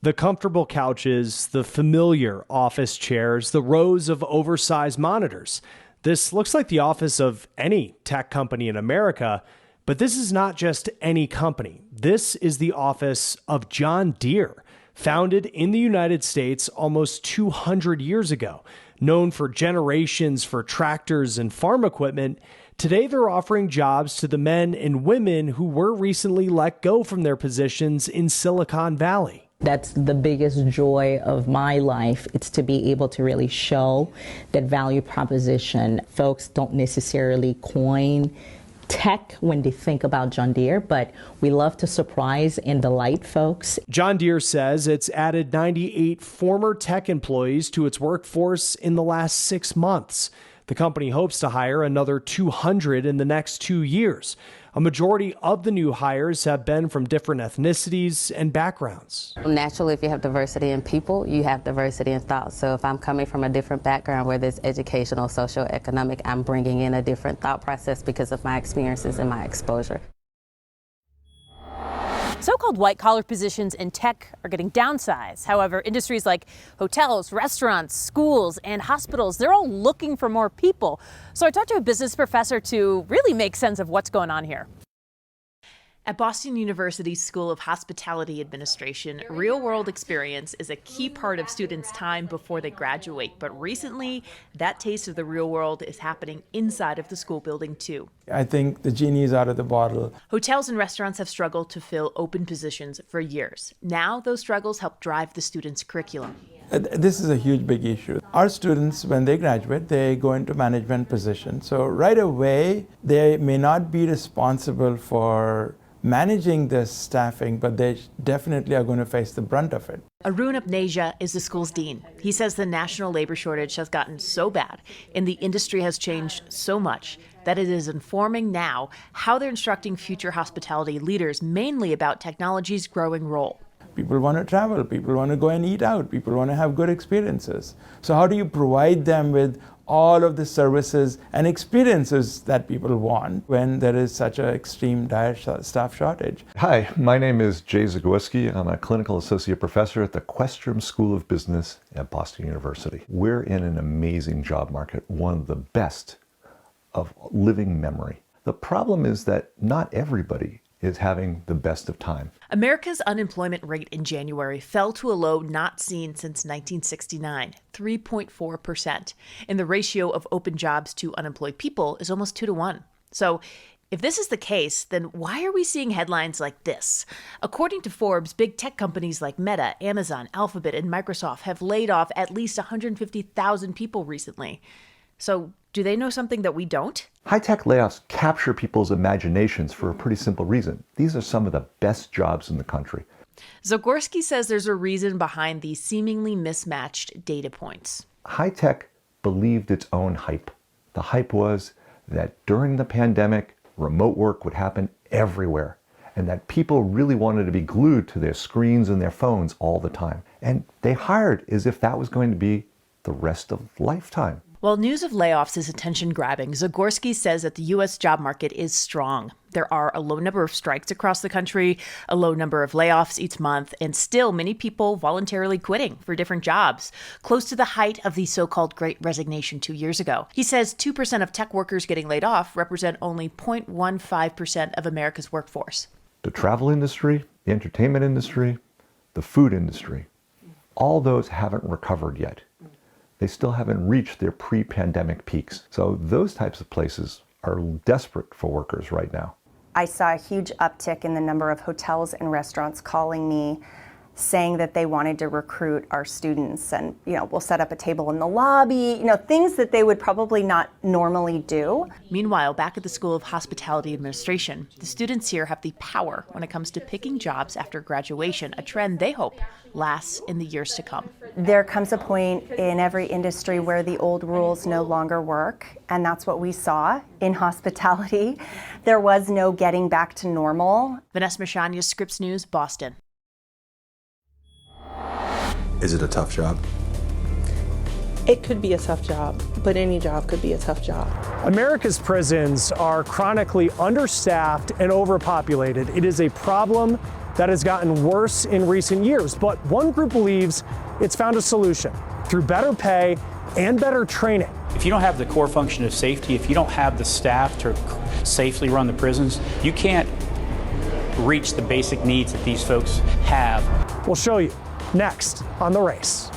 The comfortable couches, the familiar office chairs, the rows of oversized monitors. This looks like the office of any tech company in America, but this is not just any company. This is the office of John Deere, founded in the United States almost 200 years ago. Known for generations for tractors and farm equipment, today they're offering jobs to the men and women who were recently let go from their positions in Silicon Valley. That's the biggest joy of my life. It's to be able to really show that value proposition. Folks don't necessarily coin tech when they think about John Deere, but we love to surprise and delight folks. John Deere says it's added 98 former tech employees to its workforce in the last 6 months. The company hopes to hire another 200 in the next 2 years. A majority of the new hires have been from different ethnicities and backgrounds. Naturally, if you have diversity in people, you have diversity in thought. So if I'm coming from a different background, whether it's educational, social, economic, I'm bringing in a different thought process because of my experiences and my exposure. So-called white-collar positions in tech are getting downsized. However, industries like hotels, restaurants, schools, and hospitals, they're all looking for more people. So I talked to a business professor to really make sense of what's going on here. At Boston University's School of Hospitality Administration, real-world experience is a key part of students' time before they graduate. But recently, that taste of the real world is happening inside of the school building, too. I think the genie is out of the bottle. Hotels and restaurants have struggled to fill open positions for years. Now, those struggles help drive the students' curriculum. This is a huge, big issue. Our students, when they graduate, they go into management positions. So right away, they may not be responsible for managing the staffing, but they definitely are going to face the brunt of it. Arun Apneja is the school's dean. He says the national labor shortage has gotten so bad and the industry has changed so much that it is informing now how they're instructing future hospitality leaders, mainly about technology's growing role. People want to travel, people want to go and eat out, people want to have good experiences. So how do you provide them with all of the services and experiences that people want when there is such an extreme dire staff shortage? Hi, my name is Jay Zagorski. I'm a clinical associate professor at the Questrom School of Business at Boston University. We're in an amazing job market, one of the best of living memory. The problem is that not everybody is having the best of time. America's unemployment rate in January fell to a low not seen since 1969, 3.4%. And the ratio of open jobs to unemployed people is almost 2 to 1. So if this is the case, then why are we seeing headlines like this? According to Forbes, big tech companies like Meta, Amazon, Alphabet, and Microsoft have laid off at least 150,000 people recently. So do they know something that we don't? High-tech layoffs capture people's imaginations for a pretty simple reason. These are some of the best jobs in the country. Zagorski says there's a reason behind these seemingly mismatched data points. High-tech believed its own hype. The hype was that during the pandemic, remote work would happen everywhere, and that people really wanted to be glued to their screens and their phones all the time. And they hired as if that was going to be the rest of lifetime. While news of layoffs is attention-grabbing, Zagorski says that the U.S. job market is strong. There are a low number of strikes across the country, a low number of layoffs each month, and still many people voluntarily quitting for different jobs, close to the height of the so-called Great Resignation 2 years ago. He says 2% of tech workers getting laid off represent only 0.15% of America's workforce. The travel industry, the entertainment industry, the food industry, all those haven't recovered yet. They still haven't reached their pre-pandemic peaks. So those types of places are desperate for workers right now. I saw a huge uptick in the number of hotels and restaurants calling me saying that they wanted to recruit our students and, we'll set up a table in the lobby, things that they would probably not normally do. Meanwhile, back at the School of Hospitality Administration, the students here have the power when it comes to picking jobs after graduation, a trend they hope lasts in the years to come. There comes a point in every industry where the old rules no longer work, and that's what we saw in hospitality. There was no getting back to normal. Vanessa Mashanya, Scripps News, Boston. Is it a tough job? It could be a tough job, but any job could be a tough job. America's prisons are chronically understaffed and overpopulated. It is a problem that has gotten worse in recent years, but one group believes it's found a solution through better pay and better training. If you don't have the core function of safety, if you don't have the staff to safely run the prisons, you can't reach the basic needs that these folks have. We'll show you next on The Race.